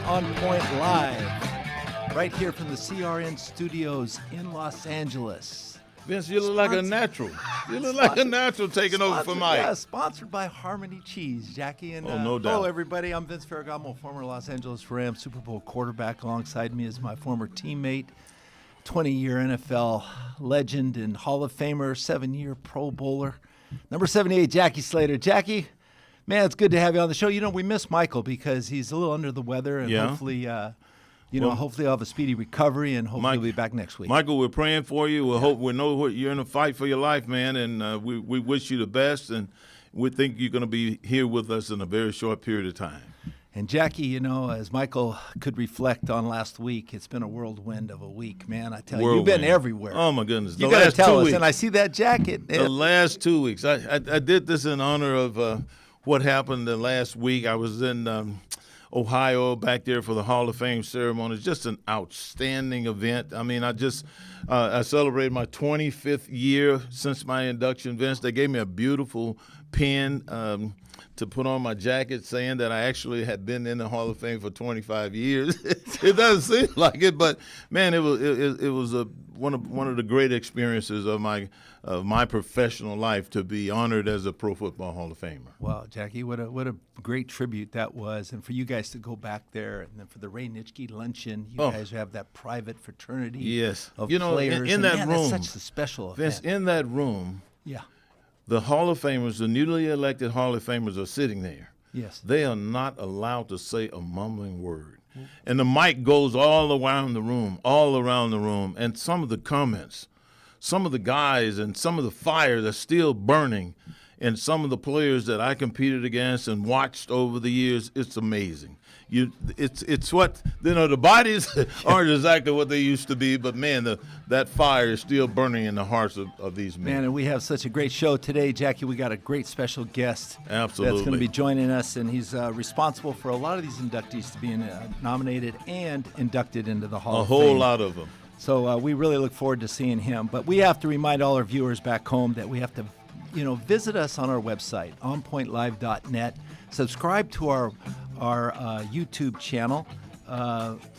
On Point Live, right here from the CRN studios in Los Angeles. Vince, you look like a natural. You look like a natural taking over for Mike. Yeah, sponsored by Harmony Cheese, Jackie. And, no doubt. Hello, everybody. I'm Vince Ferragamo, former Los Angeles Rams Super Bowl quarterback. Alongside me is my former teammate, 20-year NFL legend and Hall of Famer, 7-year Pro Bowler, number 78, Jackie Slater. Jackie, man, it's good to have you on the show. You know, we miss Michael because he's a little under the weather, and hopefully, hopefully he'll have a speedy recovery, and hopefully he'll be back next week. Michael, we're praying for you. We know you're in a fight for your life, man, and we wish you the best, and we think you're going to be here with us in a very short period of time. And Jackie, you know, as Michael could reflect on last week, it's been a whirlwind of a week, man. I tell you, you've been everywhere. Oh my goodness! You got to tell us. And I see that jacket. The last 2 weeks, I did this in honor of what happened the last week. I was in Ohio back there for the Hall of Fame ceremony. It's just an outstanding event. I mean, I celebrated my 25th year since my induction, Vince. They gave me a beautiful pin to put on my jacket saying that I actually had been in the Hall of Fame for 25 years. It doesn't seem like it, but man, it was one of the great experiences of my professional life to be honored as a Pro Football Hall of Famer. Well, Jackie, what a great tribute that was, and for you guys to go back there, and then for the Ray Nitschke luncheon, you guys have that private fraternity of players. In that room, that's such a special event. Vince, in that room, the Hall of Famers, the newly elected Hall of Famers are sitting there. Yes. They are not allowed to say a mumbling word. And the mic goes all around the room, and some of the comments, some of the guys and some of the fires are still burning, and some of the players that I competed against and watched over the years, it's amazing. It's what, the bodies aren't exactly what they used to be, but man, that fire is still burning in the hearts of these men. Man, and we have such a great show today, Jackie. We got a great special guest. Absolutely. That's going to be joining us, and he's responsible for a lot of these inductees to being nominated and inducted into the Hall of Fame. A whole lot of them. So we really look forward to seeing him. But we have to remind all our viewers back home that we have to, visit us on our website, onpointlive.net. Subscribe to our YouTube channel.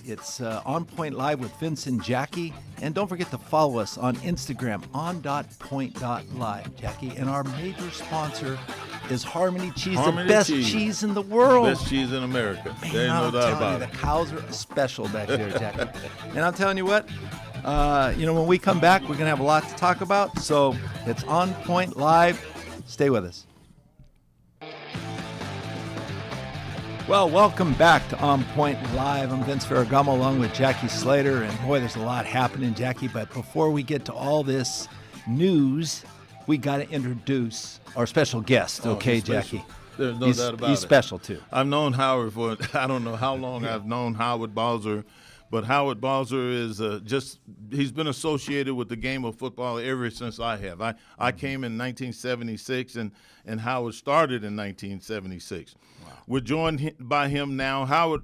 It's On Point Live with Vince and Jackie. And don't forget to follow us on Instagram, on.point.live, Jackie. And our major sponsor is Harmony Cheese, the best cheese in the world. Best cheese in America. Man, There's no doubt about it. The cows are special back there, Jackie. And I'm telling you what, when we come back, we're going to have a lot to talk about. So it's On Point Live. Stay with us. Well, welcome back to On Point Live. I'm Vince Ferragamo along with Jackie Slater. And boy, there's a lot happening, Jackie. But before we get to all this news, we got to introduce our special guest. Okay, Jackie? There's no doubt about it. He's special, too. I've known Howard for, I don't know how long I've known Howard Balzer. But Howard Balzer is he's been associated with the game of football ever since I have. I came in 1976, and Howard started in 1976. Wow. We're joined by him now. Howard,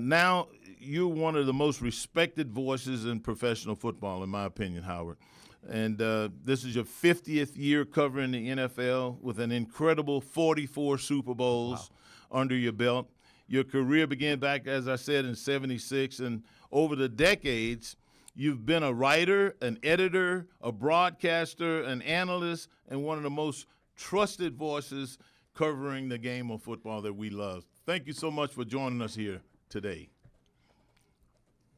now you're one of the most respected voices in professional football, in my opinion, Howard. And this is your 50th year covering the NFL with an incredible 44 Super Bowls under your belt. Your career began back, as I said, in 76, and over the decades, you've been a writer, an editor, a broadcaster, an analyst, and one of the most trusted voices covering the game of football that we love. Thank you so much for joining us here today.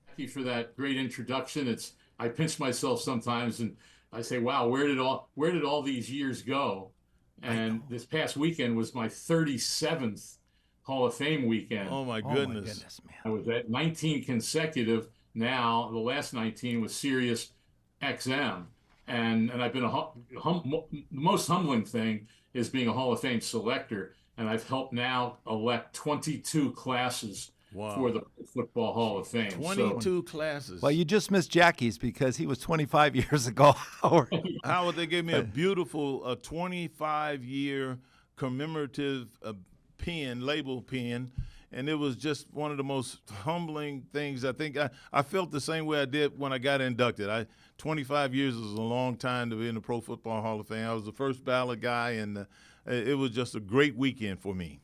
Thank you for that great introduction. I pinch myself sometimes and I say, wow, where did all these years go? And this past weekend was my 37th Hall of Fame weekend. Oh my goodness, man! I was at 19 consecutive. Now the last 19 was Sirius XM, and I've been the most humbling thing is being a Hall of Fame selector, and I've helped now elect 22 classes for the Football Hall of Fame. 22 classes. Well, you just missed Jackie's because he was 25 years ago, Howard. Howard, they gave me a beautiful 25-year commemorative label pen, and it was just one of the most humbling things. I think I felt the same way I did when I got inducted. 25 years is a long time to be in the Pro Football Hall of Fame. I was the first ballot guy, and it was just a great weekend for me.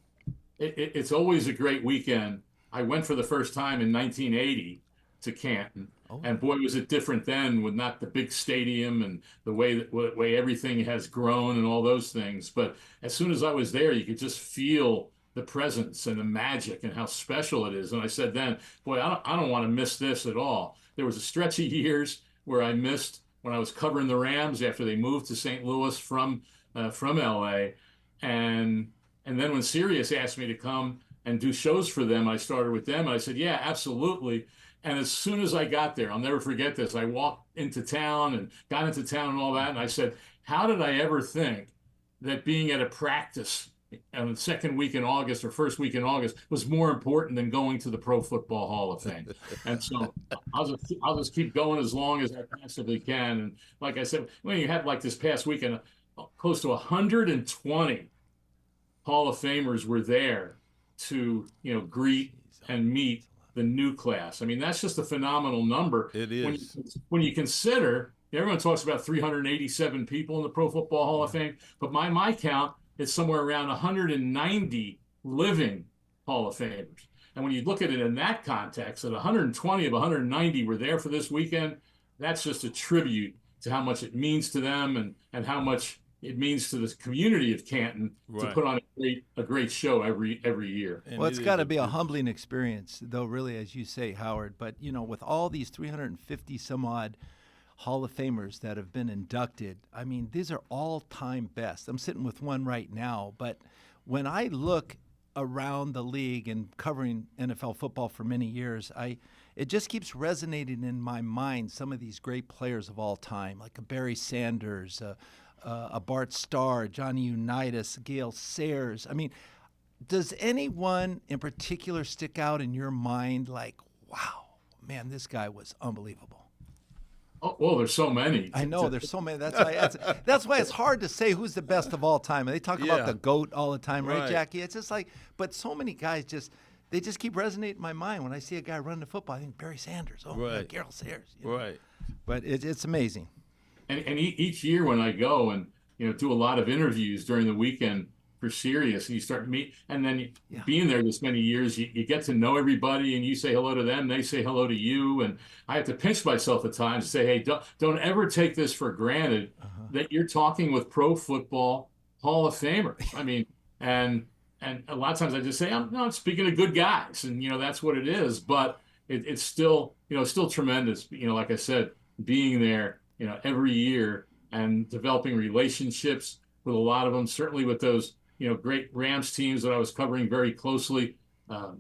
It's always a great weekend I went for the first time in 1980 to Canton, Oh, and boy, was it different then with not the big stadium and the way everything has grown and all those things. But as soon as I was there, you could just feel the presence and the magic and how special it is. And I said then, boy, I don't want to miss this at all. There was a stretch of years where I missed when I was covering the Rams after they moved to St. Louis from LA, and then when Sirius asked me to come and do shows for them, I started with them, and I said, yeah, absolutely. And as soon as I got there, I'll never forget this. I walked into town and got into town and all that, and I said, how did I ever think that being at a practice on the second week in August or first week in August was more important than going to the Pro Football Hall of Fame? And so I'll just keep going as long as I possibly can. And like I said, when you had like this past weekend, close to 120 Hall of Famers were there to, greet and meet the new class. I mean, that's just a phenomenal number. It is. When you consider, everyone talks about 387 people in the Pro Football Hall of Fame, but my count is somewhere around 190 living Hall of Famers. And when you look at it in that context, that 120 of 190 were there for this weekend, that's just a tribute to how much it means to them and how much it means to the community of Canton to put on a great show every year. And well, it's got to be a humbling experience, though, really, as you say, Howard. But, with all these 350 some odd Hall of Famers that have been inducted, I mean, these are all-time best. I'm sitting with one right now. But when I look around the league and covering NFL football for many years, it just keeps resonating in my mind, some of these great players of all time, like a Barry Sanders, a Bart Starr, Johnny Unitas, Gale Sayers. I mean, does anyone in particular stick out in your mind like, wow, man, this guy was unbelievable? Oh, well, there's so many. I know there's so many. That's why it's hard to say who's the best of all time. They talk about the GOAT all the time, right, Jackie? It's just like, but so many guys they just keep resonating in my mind. When I see a guy running the football, I think Barry Sanders, Gale Sayers. Right. But it's amazing. And each year when I go and do a lot of interviews during the weekend for Sirius, and you start to meet, and then being there this many years, you get to know everybody, and you say hello to them, they say hello to you, and I have to pinch myself at times and say, hey, don't ever take this for granted that you're talking with Pro Football Hall of Famers. I mean, and a lot of times I just say, I'm speaking of good guys, and that's what it is, but it's still still tremendous. Like I said, being there every year and developing relationships with a lot of them, certainly with those, great Rams teams that I was covering very closely, after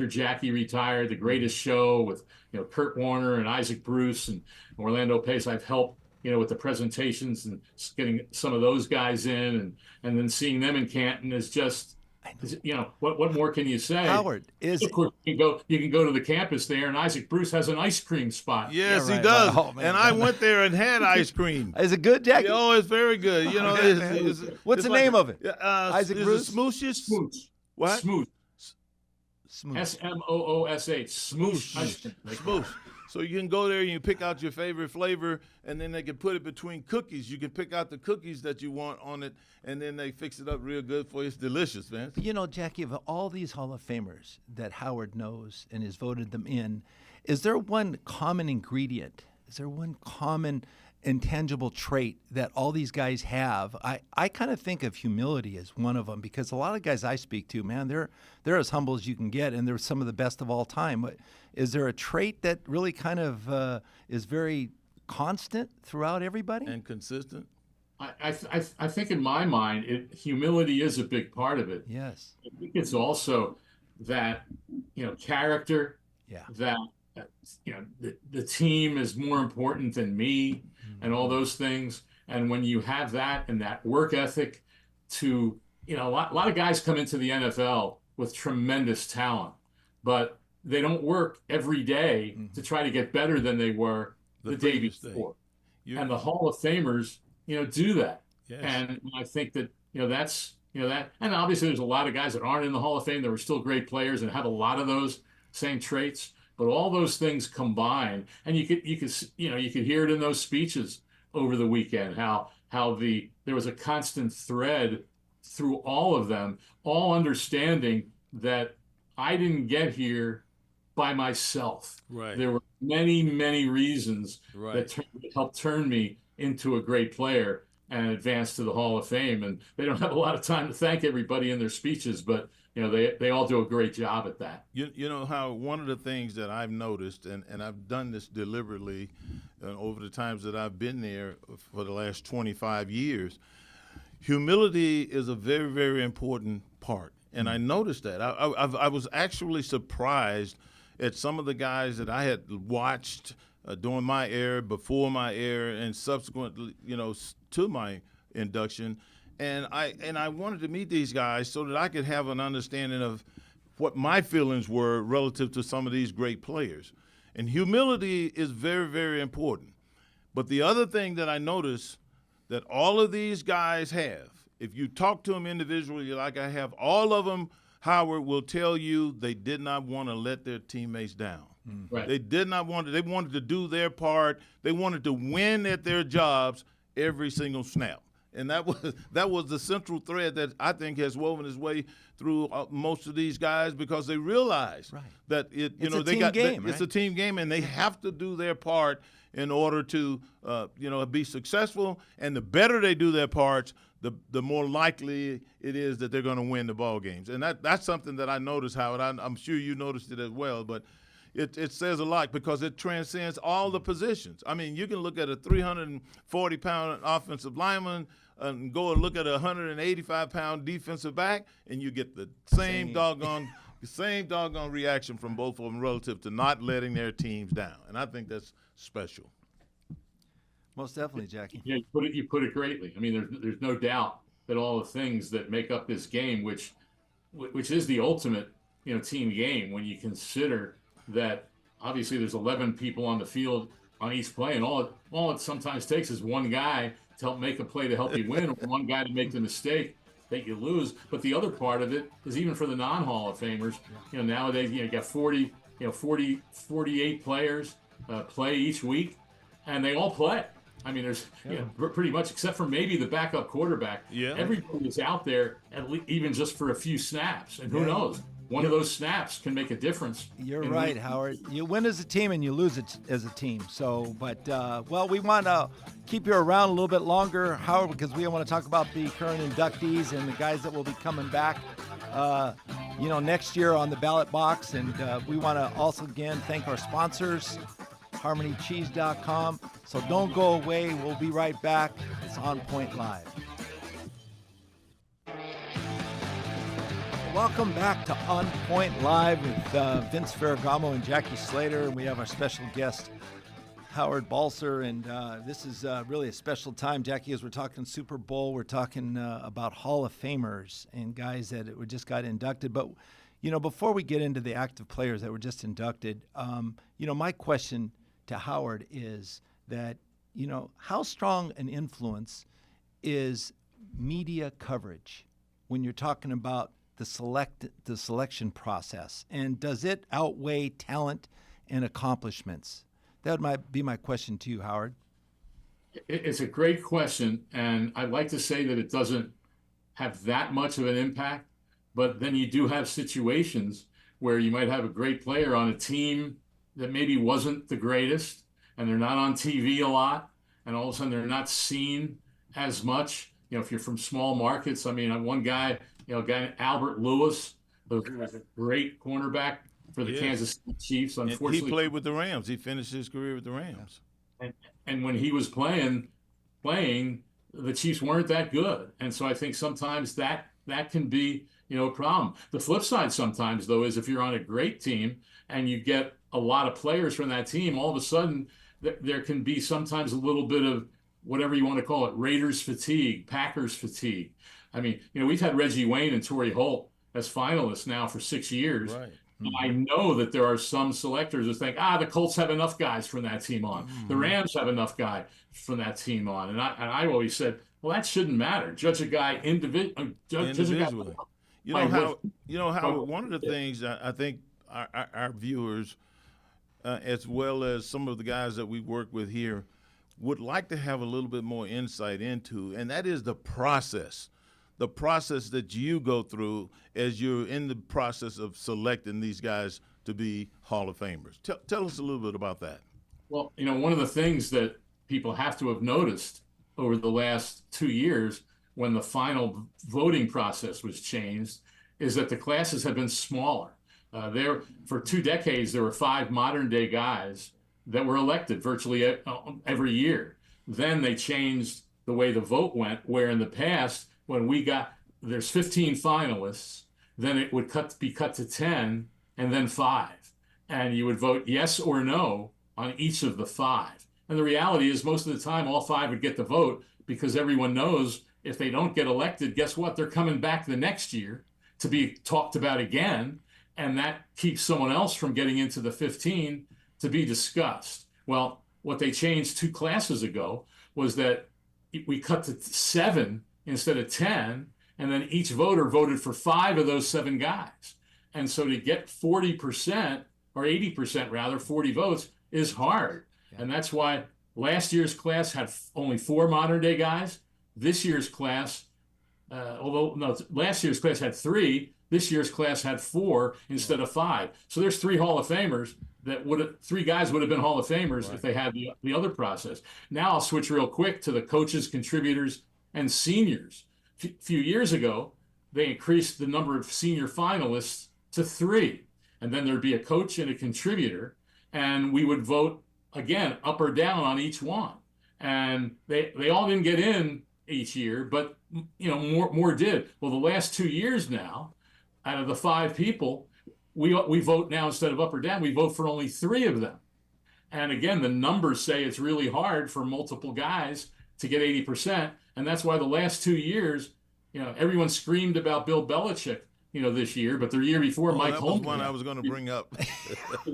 Jackie retired, the greatest show with, Kurt Warner and Isaac Bruce and Orlando Pace. I've helped, with the presentations and getting some of those guys in and then seeing them in Canton is just, what more can you say? Howard, of course you can go to the campus there, and Isaac Bruce has an ice cream spot. Yes, he does. Right. Oh, man, and I went there and had ice cream. Is it good, Jackie? Oh, it's very good. What's the name of it? Isaac Bruce? Smoosh. What? Smoosh. Smoosh. SMOOSH. Smoosh ice cream. Smoosh. So you can go there and you pick out your favorite flavor, and then they can put it between cookies. You can pick out the cookies that you want on it, and then they fix it up real good for you. It's delicious, man. Jackie, of all these Hall of Famers that Howard knows and has voted them in, is there one common ingredient? Is there one common intangible trait that all these guys have? I kind of think of humility as one of them, because a lot of guys I speak to, man, they're as humble as you can get, and they're some of the best of all time. But is there a trait that really kind of is very constant throughout everybody and consistent? I think in my mind, humility is a big part of it. Yes. I think it's also that character. Yeah. That the team is more important than me, and all those things. And when you have that and that work ethic, to a lot of guys come into the NFL with tremendous talent, but they don't work every day to try to get better than they were the day before. And the Hall of Famers, do that. Yes. And I think that that's that. And obviously, there's a lot of guys that aren't in the Hall of Fame that were still great players and have a lot of those same traits. But all those things combined, and you could hear it in those speeches over the weekend, how there was a constant thread through all of them, all understanding that I didn't get here by myself. Right. There were many, many reasons Right. that helped turn me into a great player and advance to the Hall of Fame. And they don't have a lot of time to thank everybody in their speeches, but they all do a great job at that. You know how one of the things that I've noticed, and I've done this deliberately over the times that I've been there for the last 25 years, humility is a very, very important part. And I noticed that. I was actually surprised at some of the guys that I had watched during my era, before my era, and subsequently, to my induction. And I wanted to meet these guys so that I could have an understanding of what my feelings were relative to some of these great players. And humility is very, very important. But the other thing that I noticed that all of these guys have, if you talk to them individually like I have, all of them, Howard, will tell you they did not want to let their teammates down. Right. They did not want to. They wanted to do their part. They wanted to win at their jobs every single snap. And that was the central thread that I think has woven its way through most of these guys, because they realize that it's a team game, and they have to do their part in order to be successful. And the better they do their parts, the more likely it is that they're going to win the ball games. And that's something that I noticed, Howard. I'm sure you noticed it as well, but it says a lot because it transcends all the positions. I mean, you can look at a 340-pound offensive lineman and go and look at a 185-pound defensive back, and you get the same doggone reaction from both of them relative to not letting their teams down. And I think that's special. Most definitely, Jackie. Yeah, you put it greatly. I mean, there's no doubt that all the things that make up this game, which is the ultimate team game, when you consider that obviously there's 11 people on the field on each play, and all it sometimes takes is one guy to help make a play to help you win, or one guy to make the mistake that you lose. But the other part of it is, even for the non-Hall of Famers, nowadays you got 48 players play each week, and they all play. I mean, there's pretty much, except for maybe the backup quarterback, everybody is out there even just for a few snaps, and who knows? One of those snaps can make a difference. You're right, Howard. You win as a team and you lose it as a team. So, but, we want to keep you around a little bit longer, Howard, because we want to talk about the current inductees and the guys that will be coming back, next year on the ballot box. And we want to also, again, thank our sponsors, HarmonyCheese.com. So don't go away. We'll be right back. It's On Point Live. Welcome back to On Point Live with Vince Ferragamo and Jackie Slater. And we have our special guest, Howard Balzer. And this is really a special time, Jackie, as we're talking Super Bowl. We're talking about Hall of Famers and guys that just got inducted. But, before we get into the active players that were just inducted, my question to Howard is that, how strong an influence is media coverage when you're talking about the selection process, and does it outweigh talent and accomplishments? That might be my question to you, Howard. It's a great question, and I'd like to say that it doesn't have that much of an impact, but then you do have situations where you might have a great player on a team that maybe wasn't the greatest, and they're not on TV a lot, and all of a sudden they're not seen as much. If you're from small markets, I mean, one guy, Albert Lewis, who was a great cornerback for the Kansas City Chiefs. Unfortunately, and he played with the Rams. He finished his career with the Rams. And when he was playing, the Chiefs weren't that good. And so I think sometimes that can be, a problem. The flip side sometimes, though, is if you're on a great team and you get a lot of players from that team, all of a sudden there can be sometimes a little bit of whatever you want to call it, Raiders fatigue, Packers fatigue. I mean, we've had Reggie Wayne and Torrey Holt as finalists now for 6 years. Right. Mm-hmm. I know that there are some selectors who think, the Colts have enough guys from that team on. Mm-hmm. The Rams have enough guys from that team on. And I always said, well, that shouldn't matter. Judge a guy individually. How one of the things I think our viewers, as well as some of the guys that we work with here, would like to have a little bit more insight into, and that is the process the process that you go through as you're in the process of selecting these guys to be Hall of Famers. Tell us a little bit about that. Well, one of the things that people have to have noticed over the last 2 years when the final voting process was changed is that the classes have been smaller. For 2 decades, there were 5 modern day guys that were elected virtually every year. Then they changed the way the vote went, where in the past, when there's 15 finalists, then it would be cut to 10 and then 5. And you would vote yes or no on each of the 5. And the reality is most of the time, all 5 would get the vote because everyone knows if they don't get elected, guess what? They're coming back the next year to be talked about again. And that keeps someone else from getting into the 15 to be discussed. Well, what they changed 2 classes ago was that we cut to 7 instead of 10, and then each voter voted for 5 of those 7 guys. And so to get 40% or 80% rather, 40 votes is hard. Yeah. And that's why last year's class had only 4 modern day guys. This year's class, last year's class had 3. This year's class had 4 instead of 5. So there's 3 Hall of Famers that 3 guys would have been Hall of Famers right. if they had the other process. Now I'll switch real quick to the coaches, contributors, and seniors. A few years ago, they increased the number of senior finalists to 3. And then there'd be a coach and a contributor, and we would vote again, up or down on each one. And they all didn't get in each year, but more did. Well, the last 2 years now, out of the 5 people, we vote now instead of up or down, we vote for only 3 of them. And again, the numbers say it's really hard for multiple guys to get 80%. And that's why the last 2 years, everyone screamed about Bill Belichick, this year, but the year before, Mike Holmgren. That was one I was going to bring up.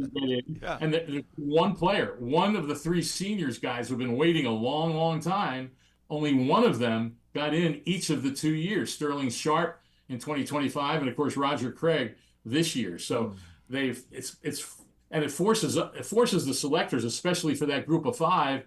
Yeah. And one player, one of the 3 seniors guys who've been waiting a long, long time, only one of them got in each of the 2 years. Sterling Sharp in 2025, and of course Roger Craig this year. So it forces the selectors, especially for that group of 5,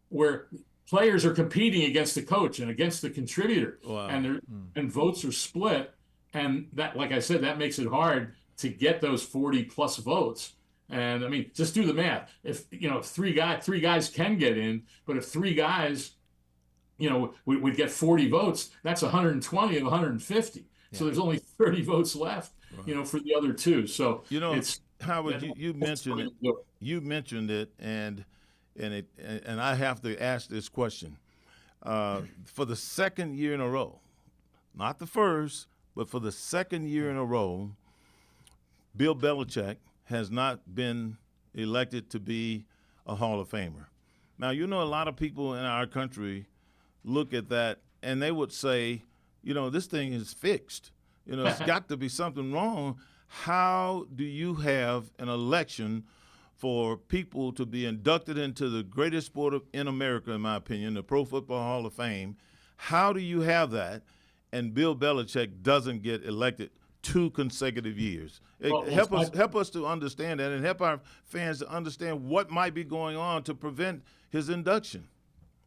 where players are competing against the coach and against the contributor, wow. and votes are split. And that, like I said, that makes it hard to get those 40 plus votes. And I mean, just do the math. If 3 guys can get in, but if 3 guys, would get 40 votes, that's 120 of 150. Yeah. So there's only 30 votes left, right. For the other 2. So it's Howard. You mentioned it. You mentioned it, and I have to ask this question for the second year in a row, not the first. But for the second year in a row, Bill Belichick has not been elected to be a Hall of Famer. Now, a lot of people in our country look at that and they would say, this thing is fixed. It's got to be something wrong. How do you have an election for people to be inducted into the greatest sport in America, in my opinion, the Pro Football Hall of Fame? How do you have that? And Bill Belichick doesn't get elected 2 consecutive years. Help us to understand that, and help our fans to understand what might be going on to prevent his induction.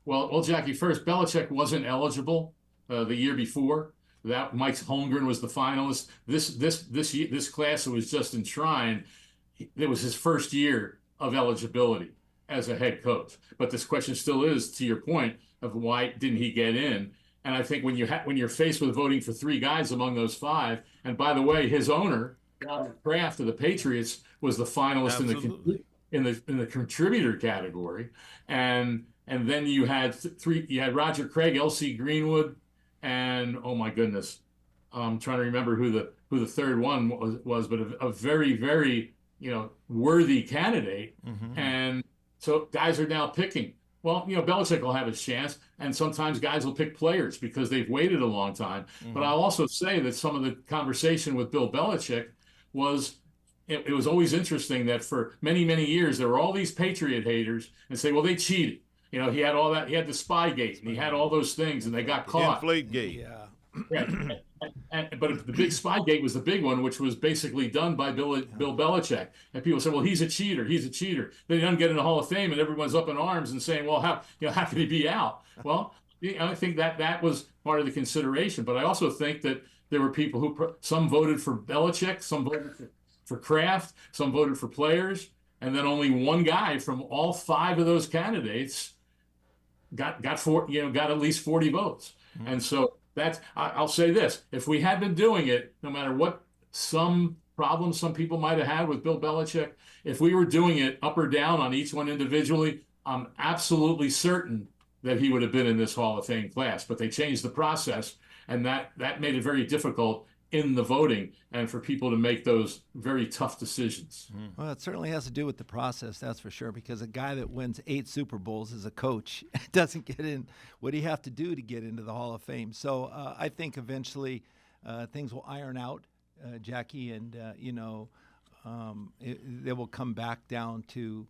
Well, Jackie, first, Belichick wasn't eligible the year before. That Mike Holmgren was the finalist. This class that was just enshrined, it was his first year of eligibility as a head coach. But this question still is, to your point, of why didn't he get in? And I think when you're faced with voting for 3 guys among those 5, and by the way, his owner, Robert Kraft of the Patriots, was the finalist in the contributor category, and then you had 3. You had Roger Craig, L.C. Greenwood, and oh my goodness, I'm trying to remember who the third one was, but a very, very worthy candidate, mm-hmm. And so guys are now picking. Well, Belichick will have his chance, and sometimes guys will pick players because they've waited a long time. Mm-hmm. But I'll also say that some of the conversation with Bill Belichick was, it was always interesting that for many, many years, there were all these Patriot haters and say, well, they cheated. He had all that. He had the Spygate, and he had all those things, and they got caught. Inflategate. Yeah. But the big Spygate was the big one, which was basically done by Bill Belichick. And people say, well, he's a cheater. He's a cheater. Then he doesn't get in the Hall of Fame, and everyone's up in arms and saying, well, how can he be out? Well, I think that was part of the consideration. But I also think that there were people some voted for Belichick, some voted for Kraft, some voted for players, and then only one guy from all 5 of those candidates got at least 40 votes. Mm-hmm. And so I'll say this: if we had been doing it, no matter what some problems some people might have had with Bill Belichick, if we were doing it up or down on each one individually, I'm absolutely certain that he would have been in this Hall of Fame class. But they changed the process, and that made it very difficult in the voting and for people to make those very tough decisions. Well, it certainly has to do with the process, that's for sure, because a guy that wins 8 Super Bowls as a coach doesn't get in. What do you have to do to get into the Hall of Fame? So I think eventually things will iron out, Jackie, and they will come back down to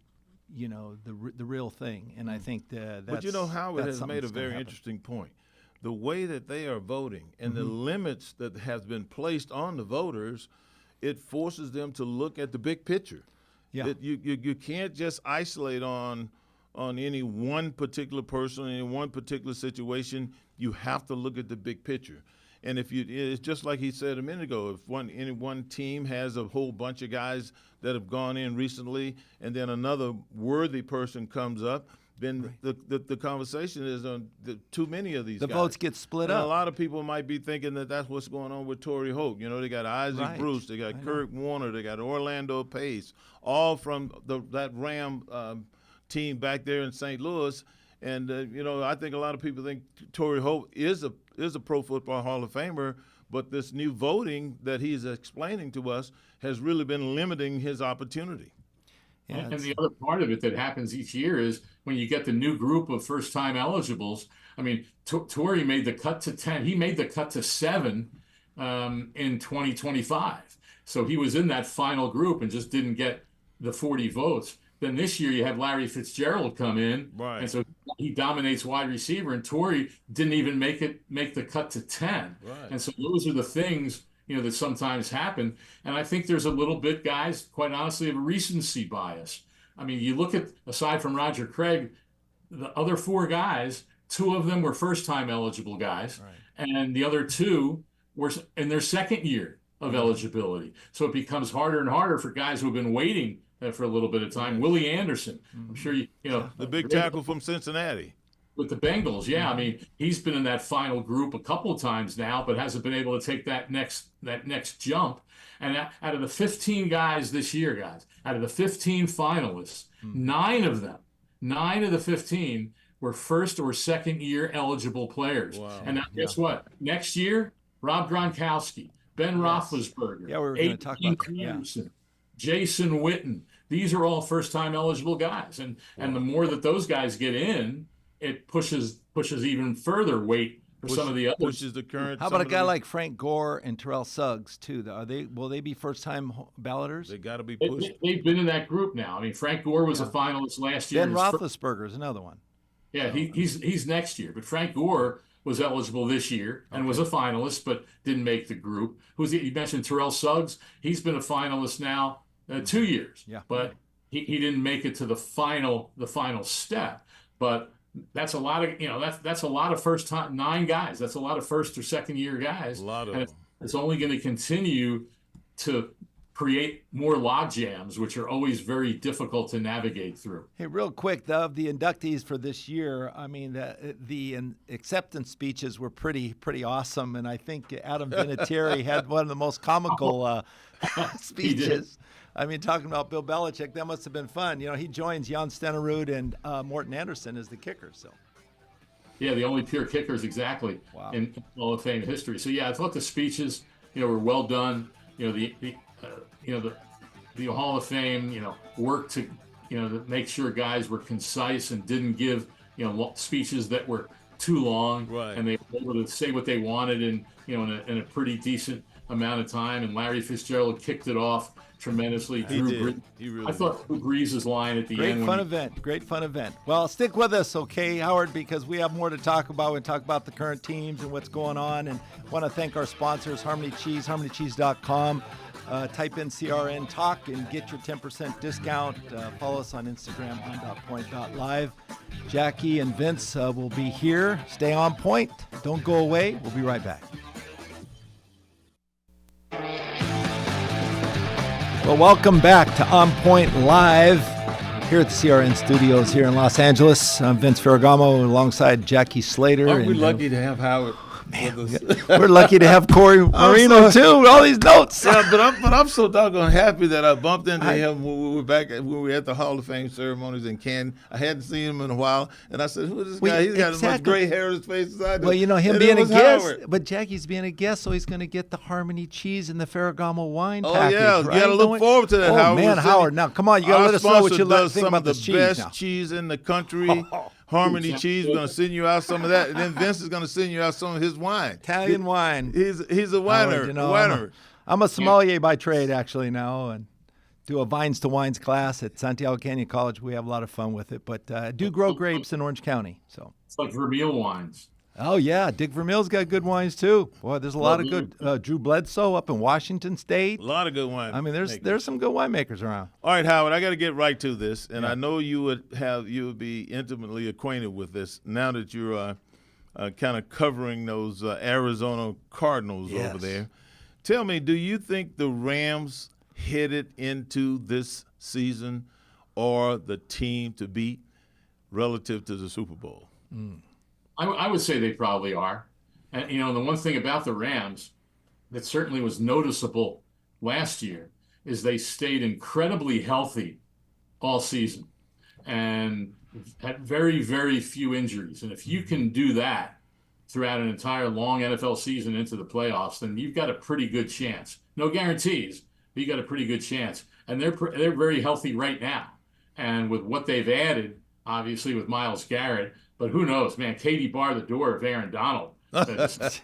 the real thing. And I think that's. But Howard has made a very interesting point. The way that they are voting and the limits that has been placed on the voters, it forces them to look at the big picture. Yeah. You can't just isolate on any one particular person, any one particular situation. You have to look at the big picture. And it's just like he said a minute ago, if any one team has a whole bunch of guys that have gone in recently and then another worthy person comes up, then the conversation is on too many of these guys. The votes get split up. A lot of people might be thinking that that's what's going on with Torrey Holt. They got Isaac Bruce, they got Kurt Warner, they got Orlando Pace, all from that Ram team back there in St. Louis. And I think a lot of people think Torrey Holt is a Pro Football Hall of Famer, but this new voting that he's explaining to us has really been limiting his opportunity. Yeah, and the other part of it that happens each year is when you get the new group of first-time eligibles. I mean, Torrey made the cut to 10. He made the cut to 7 in 2025. So he was in that final group and just didn't get the 40 votes. Then this year you have Larry Fitzgerald come in, right, and so he dominates wide receiver, and Torrey didn't even make the cut to 10. Right. And so those are the things that sometimes happen. And I think there's a little bit, guys, quite honestly, of a recency bias. I mean, you look at, aside from Roger Craig, the other 4 guys, 2 of them were first-time eligible guys, right, and the other 2 were in their second year of eligibility. So it becomes harder and harder for guys who have been waiting for a little bit of time. Willie Anderson, I'm sure you know. The big tackle from Cincinnati. With the Bengals, yeah. I mean, he's been in that final group a couple of times now, but hasn't been able to take that next jump. And out of the 15 guys this year, out of the 15 finalists, 9 of the 15 were first or second year eligible players. Wow. And now, guess what? Next year, Rob Gronkowski, Ben Roethlisberger, yeah, we were going to talk about Anderson, Jason Witten. These are all first-time eligible guys, and the more that those guys get in, it pushes even further weight for some of the others. Pushes the current. How about a guy like Frank Gore and Terrell Suggs too? Will they be first-time balloters? They got to be pushed. They've been in that group now. I mean, Frank Gore was a finalist last year. Ben Roethlisberger is another one. Yeah, he's next year, but Frank Gore was eligible this year and was a finalist, but didn't make the group. You mentioned Terrell Suggs. He's been a finalist now 2 years. Yeah. But he didn't make it to the final step. But that's a lot of that's a lot of first time 9 guys. That's a lot of first or second year guys. A lot of them. It's only going to continue to create more log jams, which are always very difficult to navigate through. Hey, real quick, of the inductees for this year, I mean, the acceptance speeches were pretty awesome, and I think Adam Vinatieri had one of the most comical speeches. I mean, talking about Bill Belichick, that must have been fun. He joins Jan Stenerud and Morton Anderson as the kicker. So, yeah, the only pure kickers exactly in Hall of Fame history. So, yeah, I thought the speeches, were well done. The Hall of Fame, worked to, to make sure guys were concise and didn't give, speeches that were too long, right, and they were able to say what they wanted in a pretty decent amount of time. And Larry Fitzgerald kicked it off tremendously. He really I thought Drew Brees' line at the end. Great fun event. Well, stick with us, okay, Howard, because we have more to talk about. We talk about the current teams and what's going on, and want to thank our sponsors, Harmony Cheese, harmonycheese.com. type in CRN Talk and get your 10% discount. Follow us on Instagram, on.point.live. Jackie and Vince will be here. Stay on point. Don't go away. We'll be right back. Well, welcome back to On Point Live here at the CRN Studios here in Los Angeles. I'm Vince Ferragamo alongside Jackie Slater. Aren't we lucky to have Howard? We're lucky to have Corey Marino too. All these notes. Yeah, but I'm so doggone happy that I bumped into him when we were at the Hall of Fame ceremonies in Canton. I hadn't seen him in a while, and I said, "Who is this guy? He's got as much gray hair on his face as I do." Well, you know, him and being a guest, Howard. but Jackie's being a guest, so he's going to get the Harmony cheese and the Ferragamo wine Oh package. yeah, right? you got to look forward to that. Oh Howard. man, Howard! Now come on, you got to let us know what you think about this cheese. Some of the best now. cheese in the country. Harmony cheese. We're going to send you out some of that, and then Vince is going to send you out some of his wine. Italian wine. He's a winer. Howard, you know, winer. I'm a sommelier by trade, actually, now, and do a Vines to Wines class at Santiago Canyon College. We have a lot of fun with it, but I do grow grapes in Orange County. So It's like Vermeil wines. Oh, yeah. Dick Vermeil's got good wines, too. Boy, there's a lot of good. Drew Bledsoe up in Washington State. A lot of good wine. I mean, there's some good winemakers around. All right, Howard, I got to get right to this, and I know you would be intimately acquainted with this now that you're kind of covering those Arizona Cardinals over there. Tell me, do you think the Rams headed into this season or the team to beat relative to the Super Bowl? I would say they probably are. And, you know, the one thing about the Rams that certainly was noticeable last year is they stayed incredibly healthy all season and had very, very few injuries. And if you can do that throughout an entire long NFL season into the playoffs, then you've got a pretty good chance. No guarantees, but you got a pretty good chance. And they're very healthy right now. And with what they've added, obviously with Myles Garrett, but who knows, man? Katie barred the door of Aaron Donald. That's right.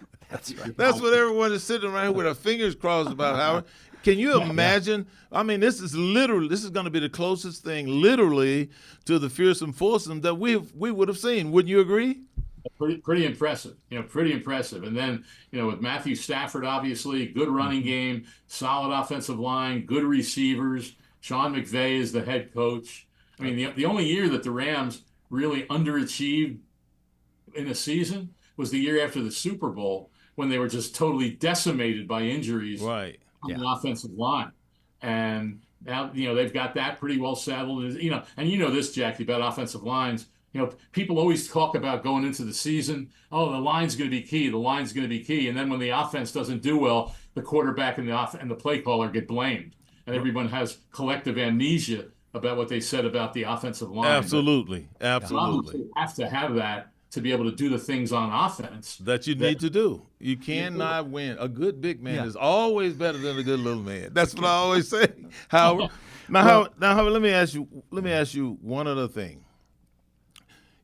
That's what everyone is sitting around here with their fingers crossed about, Howard. Can you imagine? I mean, this is going to be the closest thing, literally, to the fearsome foursome that we would have seen. Wouldn't you agree? Pretty impressive. You know, pretty impressive. And then, you know, with Matthew Stafford, obviously, good running game, solid offensive line, good receivers. Sean McVay is the head coach. I mean, the only year that the Rams really underachieved in a season was the year after the Super Bowl when they were just totally decimated by injuries on the offensive line. And now, you know, they've got that pretty well settled. You know, and you know this, Jackie, about offensive lines. You know, people always talk about going into the season, oh, the line's going to be key, the line's going to be key. And then when the offense doesn't do well, the quarterback and the play caller get blamed. And everyone has collective amnesia about what they said about the offensive line. Absolutely. You have to have that to be able to do the things on offense that you need to do. You cannot win. A good big man is always better than a good little man. That's what I always say, Howard. Now, Howard, let me ask you one other thing.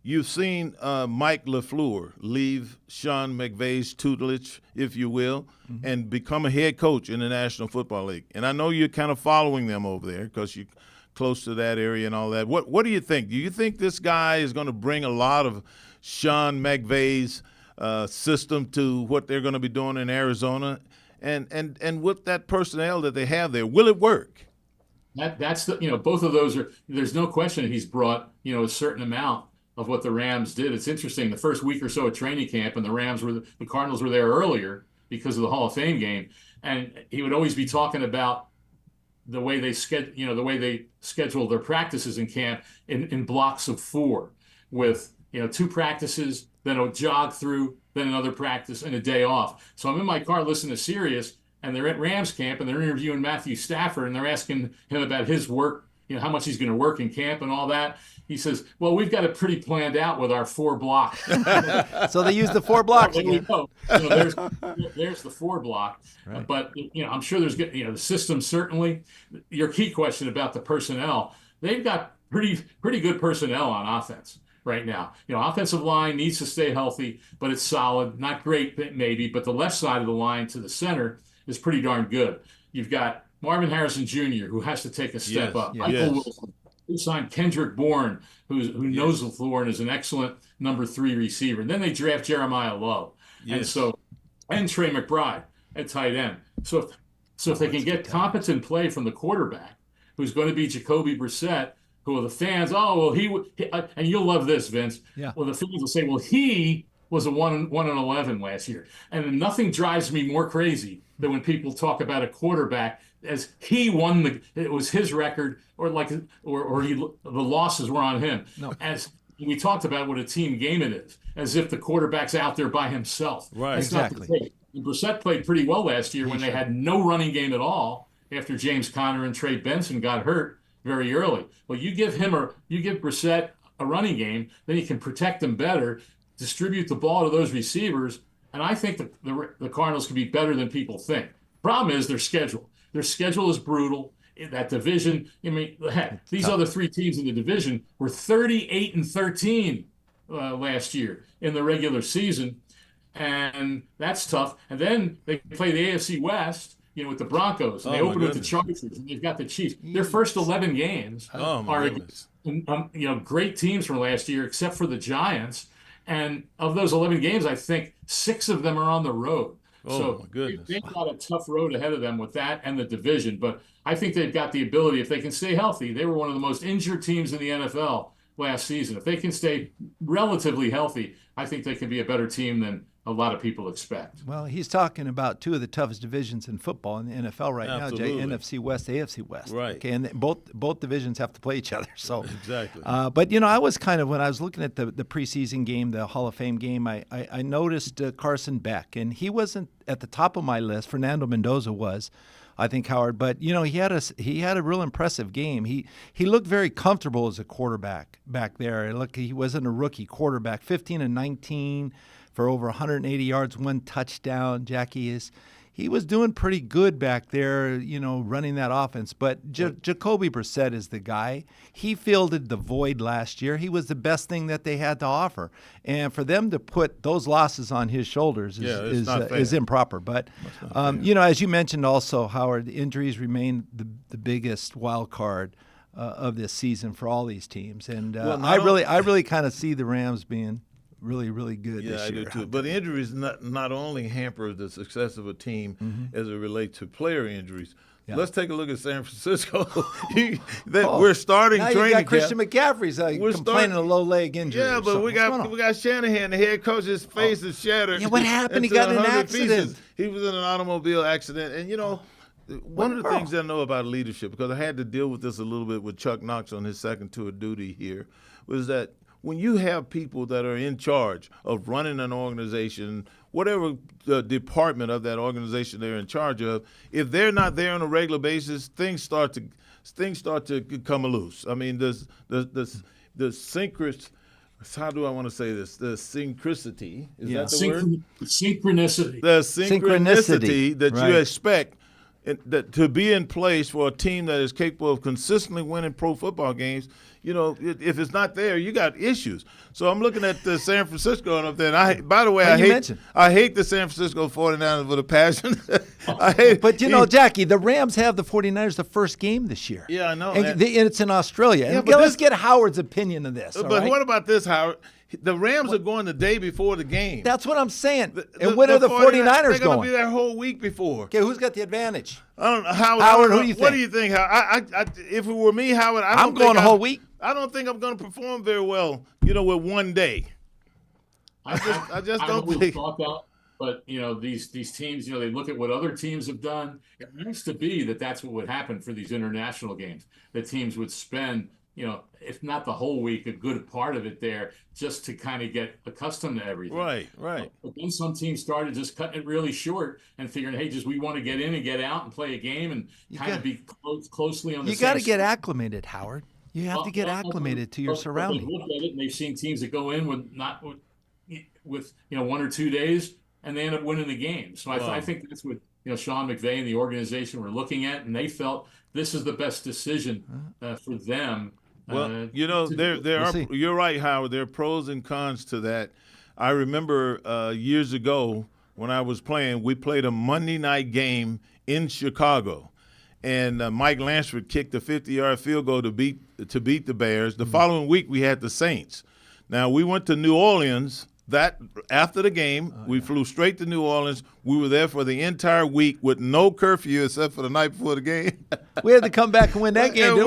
You've seen Mike LaFleur leave Sean McVay's tutelage, if you will, and become a head coach in the National Football League. And I know you're kind of following them over there because you're close to that area and all that. What do you think? Do you think this guy is going to bring a lot of Sean McVay's system to what they're going to be doing in Arizona? And with that personnel that they have there, will it work? That's the, you know, both of those are, there's no question he's brought, you know, a certain amount of what the Rams did. It's interesting, the first week or so at training camp, and the Cardinals were there earlier because of the Hall of Fame game, and he would always be talking about the way they schedule their practices in camp in blocks of 4 with, you know, 2 practices, then a jog through, then another practice and a day off. So I'm in my car listening to Sirius, and they're at Rams camp and they're interviewing Matthew Stafford, and they're asking him about his work, you know, how much he's going to work in camp and all that. He says, well, we've got it pretty planned out with our 4 block. So they use the 4 blocks again. There's the 4 block. Right. But, you know, I'm sure there's, you know, the system certainly. Your key question about the personnel, they've got pretty good personnel on offense right now. You know, offensive line needs to stay healthy, but it's solid. Not great, maybe, but the left side of the line to the center is pretty darn good. You've got Marvin Harrison Jr., who has to take a step up. Michael Wilson. Who signed Kendrick Bourne, who knows the floor and is an excellent number 3 receiver. And then they draft Jeremiah Lowe. And Trey McBride at tight end. So So if they can get competent play from the quarterback, who's going to be Jacoby Brissett, who are the fans, and you'll love this, Vince. Yeah. Well, the fans will say, well, he was a 1-11 last year. And nothing drives me more crazy than when people talk about a quarterback as he won it was his record, or the losses were on him. No. As we talked about what a team game it is, as if the quarterback's out there by himself. Right. That's exactly. not the case. Brissett played pretty well last year when they had no running game at all after James Conner and Trey Benson got hurt very early. Well, you give Brissett a running game, then he can protect them better, distribute the ball to those receivers, and I think the Cardinals can be better than people think. Problem is their schedule. Their schedule is brutal. In that division, I mean, heck, these other three teams in the division were 38-13 last year in the regular season, and that's tough. And then they play the AFC West, with the Broncos, and they open with the Chargers, and they've got the Chiefs. Their first 11 games are against, great teams from last year, except for the Giants. And of those 11 games, I think 6 of them are on the road. My goodness. They've got a tough road ahead of them with that and the division. But I think they've got the ability, if they can stay healthy. They were one of the most injured teams in the NFL last season. If they can stay relatively healthy, I think they can be a better team than a lot of people expect. Well, he's talking about two of the toughest divisions in football in the NFL right now, Jay, NFC West, AFC West. Right. Okay, and both divisions have to play each other. So Exactly. But I was kind of, when I was looking at the preseason game, the Hall of Fame game, I noticed Carson Beck, and he wasn't at the top of my list. Fernando Mendoza was, I think, Howard. But he had a real impressive game. He looked very comfortable as a quarterback back there. Look, he wasn't a rookie quarterback. 15-19 for over 180 yards, 1 touchdown. Jackie he was doing pretty good back there, running that offense. But Jacoby Brissett is the guy. He filled the void last year. He was the best thing that they had to offer. And for them to put those losses on his shoulders is improper. But, as you mentioned also, Howard, the injuries remain the biggest wild card of this season for all these teams. And I really kind of see the Rams being really, really good this year. I do too. But injuries not only hamper the success of a team as it relates to player injuries. Yeah. Let's take a look at San Francisco. We're starting now training you got camp. Christian McCaffrey's complaining a low leg injury. Yeah, but we got Shanahan, the head coach. His face is shattered. Yeah, what happened? He got in an accident. Pieces. He was in an automobile accident, and one of the things I know about leadership, because I had to deal with this a little bit with Chuck Knox on his second tour of duty here, was that when you have people that are in charge of running an organization, whatever department of that organization they're in charge of, if they're not there on a regular basis, things start to come loose. I mean, the how do I want to say this? The synchronicity, is that the word? Synchronicity. The synchronicity that right. you expect that to be in place for a team that is capable of consistently winning pro football games. If it's not there, you got issues. So I'm looking at the San Francisco and up there. And by the way, I hate the San Francisco 49ers with a passion. But Jackie, the Rams have the 49ers the first game this year. Yeah, I know. And it's in Australia. Yeah, and let's get Howard's opinion of this. But what about this, Howard? The Rams are going the day before the game. That's what I'm saying. And when are the 49ers They're going going? to be there a whole week before. Okay, who's got the advantage? I don't know. Howard, who do you think? What do you think, Howard? If it were me, Howard, I'm going a whole week. I don't think I'm going to perform very well, with one day. I just don't think. Thought that, but these teams, they look at what other teams have done. It used to be that's what would happen for these international games. The teams would spend, if not the whole week, a good part of it there, just to kind of get accustomed to everything. Right. But then some teams started just cutting it really short and figuring, hey, we want to get in and get out and play a game and kind of be closely on the. You got to get acclimated, Howard. You have to get acclimated to your surroundings. They look at it and they've seen teams that go in with 1 or 2 days and they end up winning the game. So I think that's what Sean McVay and the organization were looking at, and they felt this is the best decision for them. Well, you're right, Howard. There are pros and cons to that. I remember years ago when I was playing, we played a Monday night game in Chicago, and Mike Lansford kicked a 50-yard field goal to beat the Bears. The following week, we had the Saints. Now, we went to New Orleans that after the game, we flew straight to New Orleans. We were there for the entire week with no curfew except for the night before the game. We had to come back and win that game, didn't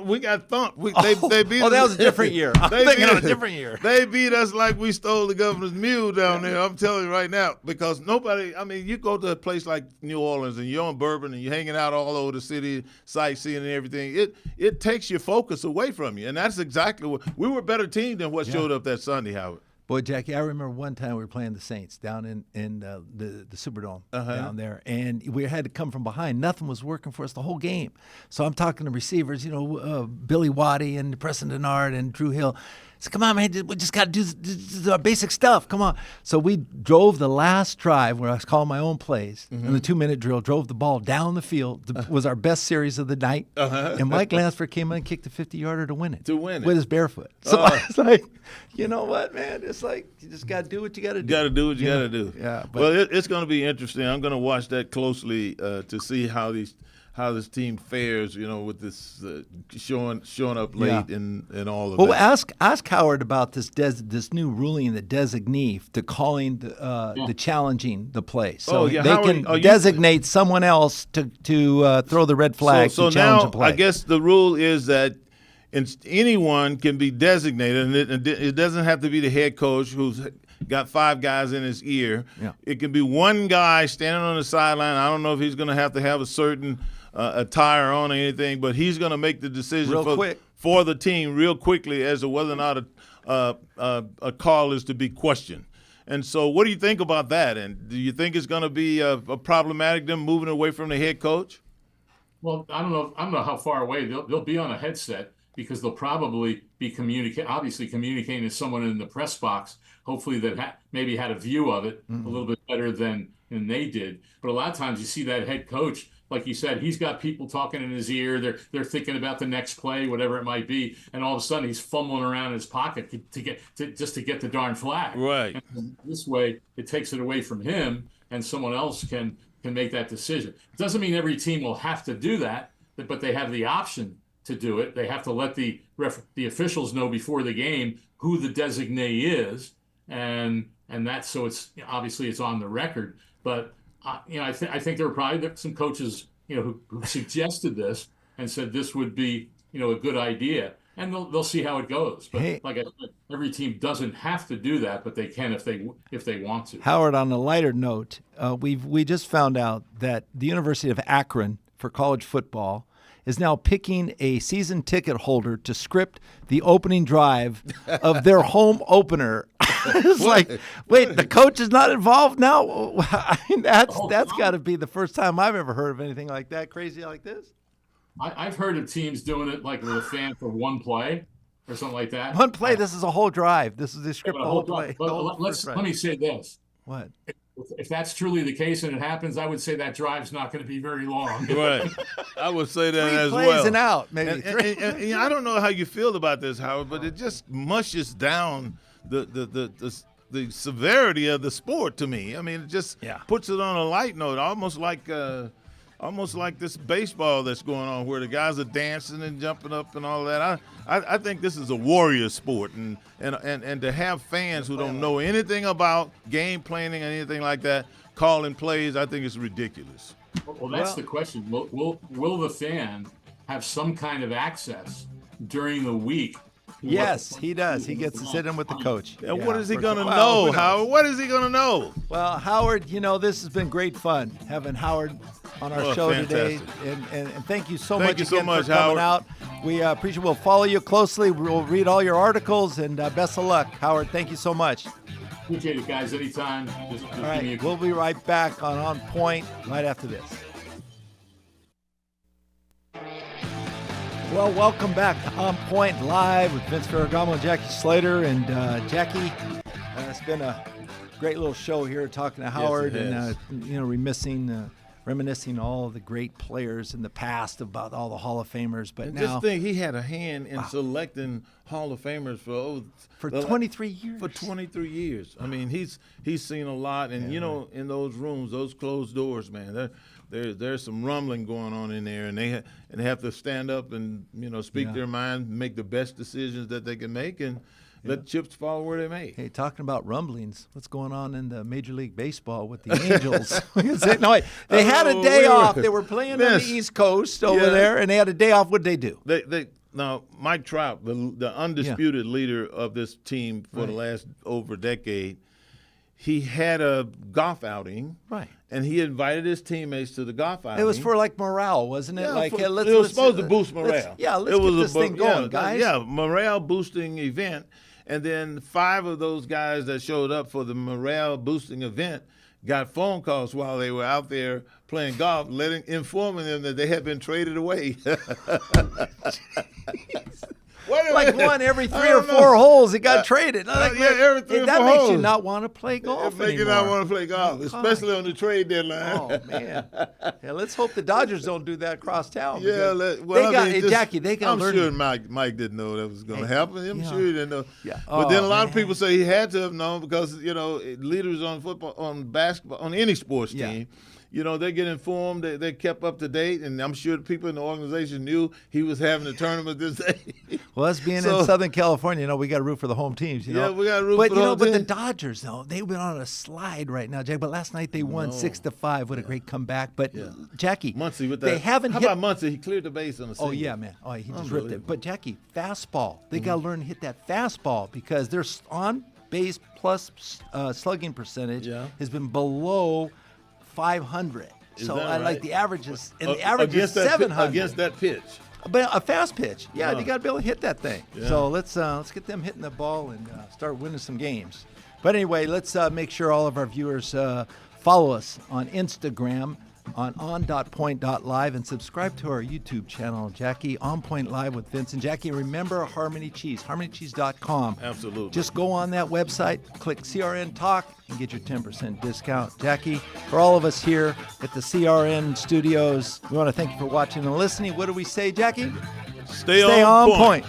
we? We got thumped. They beat us. That was a different year. I'm thinking of a different year. They beat us like we stole the governor's mule down there. I'm telling you right now, because nobody. I mean, you go to a place like New Orleans and you're on Bourbon and you're hanging out all over the city, sightseeing and everything. It takes your focus away from you, and that's exactly what we were a better team than what showed up that Sunday, Howard. Boy, Jackie, I remember one time we were playing the Saints down in the Superdome down there, and we had to come from behind. Nothing was working for us the whole game. So I'm talking to receivers, Billy Waddy and Preston Denard and Drew Hill. I said, come on, man, we just got to do the basic stuff. Come on. So we drove the last drive where I was calling my own plays in the 2-minute drill, drove the ball down the field. It was our best series of the night. And Mike Lansford came in and kicked a 50-yarder to win it. With his barefoot. So I was like, you know what, man? It's like you just got to do what you got to do. You got to do what you got to do. Yeah. Well, it's going to be interesting. I'm going to watch that closely to see how this team fares, with this showing up late and all of that. Well, ask Howard about this new ruling, the designee, to calling the challenging the play. So they Howard, can designate someone else to throw the red flag to challenge now, the play. I guess the rule is that anyone can be designated, and it doesn't have to be the head coach who's got 5 guys in his ear. Yeah. It can be one guy standing on the sideline. I don't know if he's going to have a certain attire on or anything, but he's going to make the decision for the team real quickly as to whether or not a call is to be questioned. And so what do you think about that? And do you think it's going to be a problematic, them moving away from the head coach? Well, I don't know how far away they'll be on a headset, because they'll probably be communicating to someone in the press box, hopefully that maybe had a view of it a little bit better than they did. But a lot of times you see that head coach, like you said, he's got people talking in his ear. They're thinking about the next play, whatever it might be, and all of a sudden he's fumbling around in his pocket to get the darn flag. Right. And this way, it takes it away from him, and someone else can make that decision. It doesn't mean every team will have to do that, but they have the option to do it. They have to let the officials know before the game who the designee is, and that's so it's obviously it's on the record. But I think there were probably some coaches who suggested this and said this would be a good idea, and they'll see how it goes. But like I said, every team doesn't have to do that, but they can if they want to. Howard, on a lighter note, we just found out that the University of Akron for college football is now picking a season ticket holder to script the opening drive of their home opener. It's like, wait, the coach is not involved now? I mean, that's got to be the first time I've ever heard of anything like that, crazy like this. I've heard of teams doing it like with a fan for one play or something like that. One play, this is a whole drive. This is the script the whole play. But let me say this. What? If that's truly the case and it happens, I would say that drive's not going to be very long. Right. I would say that 3 as plays well. and out, maybe. And I don't know how you feel about this, Howard, but it just mushes down the severity of the sport to me. I mean, it just puts it on a light note, almost like this baseball that's going on where the guys are dancing and jumping up and all that. I think this is a warrior sport, and to have fans who don't know anything about game planning and anything like that calling plays, I think it's ridiculous. Well, that's the question. Will the fan have some kind of access during the week? Yes, he does. He gets to sit in with the coach. And what is he going to know, Howard? What is he going to know? Well, Howard, this has been great fun having Howard on our show today. And thank you so much again for coming out. We appreciate it. We'll follow you closely. We'll read all your articles, and best of luck. Howard, thank you so much. Appreciate it, guys. Anytime. Just all right, we'll be right back on Point right after this. Well, welcome back to On Point Live with Vince Ferragamo and Jackie Slater. And Jackie, it's been a great little show here talking to Howard and reminiscing all of the great players in the past about all the Hall of Famers. But and now, just think, he had a hand in selecting Hall of Famers for 23 years. For 23 years. I mean, he's seen a lot, and in those rooms, those closed doors, man, there's some rumbling going on in there, and they have to stand up and speak their mind, make the best decisions that they can make, and Let chips fall where they may. Hey, talking about rumblings, what's going on in the Major League Baseball with the Angels? They had a day off. They were playing on the East Coast over there, and they had a day off. What'd they do? Now, Mike Trout, the undisputed leader of this team for the last over decade, he had a golf outing, and he invited his teammates to the golf outing. It was for like morale, wasn't it? It was supposed to boost morale. Let's get this thing going, guys. Yeah, morale boosting event. And then 5 of those guys that showed up for the morale boosting event got phone calls while they were out there playing golf, informing them that they had been traded away. Like one every 3 or 4 holes, it got traded. Every 3 or 4 that holes. makes you not want to play golf anymore. It makes you not want to play golf, especially on the trade deadline. Oh, man. Yeah, let's hope the Dodgers don't do that across town. Jackie, they got I'm sure Mike didn't know that was going to happen. I'm sure he didn't know. Yeah. But then a lot of people say he had to have known because, leaders on football, on basketball, on any sports team, they get informed, they kept up to date, and I'm sure the people in the organization knew he was having a tournament this day. Well, us being in Southern California, we got to root for the home teams. Yeah, we got to root for the home teams. But the team. Dodgers, though, they've been on a slide right now, Jack. But last night they won 6-5. What a great comeback. But, Jackie, Muncy with that. They haven't How about Muncy? He cleared the base on the single. Oh, yeah, man. Oh, he just ripped it. But, Jackie, fastball. They got to learn to hit that fastball because their on-base plus slugging percentage has been below 500. So I like the averages, and the average is 700 against that pitch. But a fast pitch, they got to be able to hit that thing. Yeah. So let's get them hitting the ball and start winning some games. But anyway, let's make sure all of our viewers follow us on Instagram on.point.live and subscribe to our YouTube channel, Jackie On Point Live with Vince and Jackie. Remember Harmony Cheese, harmonycheese.com. Absolutely. Just go on that website, click CRN Talk, and get your 10% discount. Jackie, for all of us here at the CRN studios, we want to thank you for watching and listening. What do we say, Jackie? Stay on point.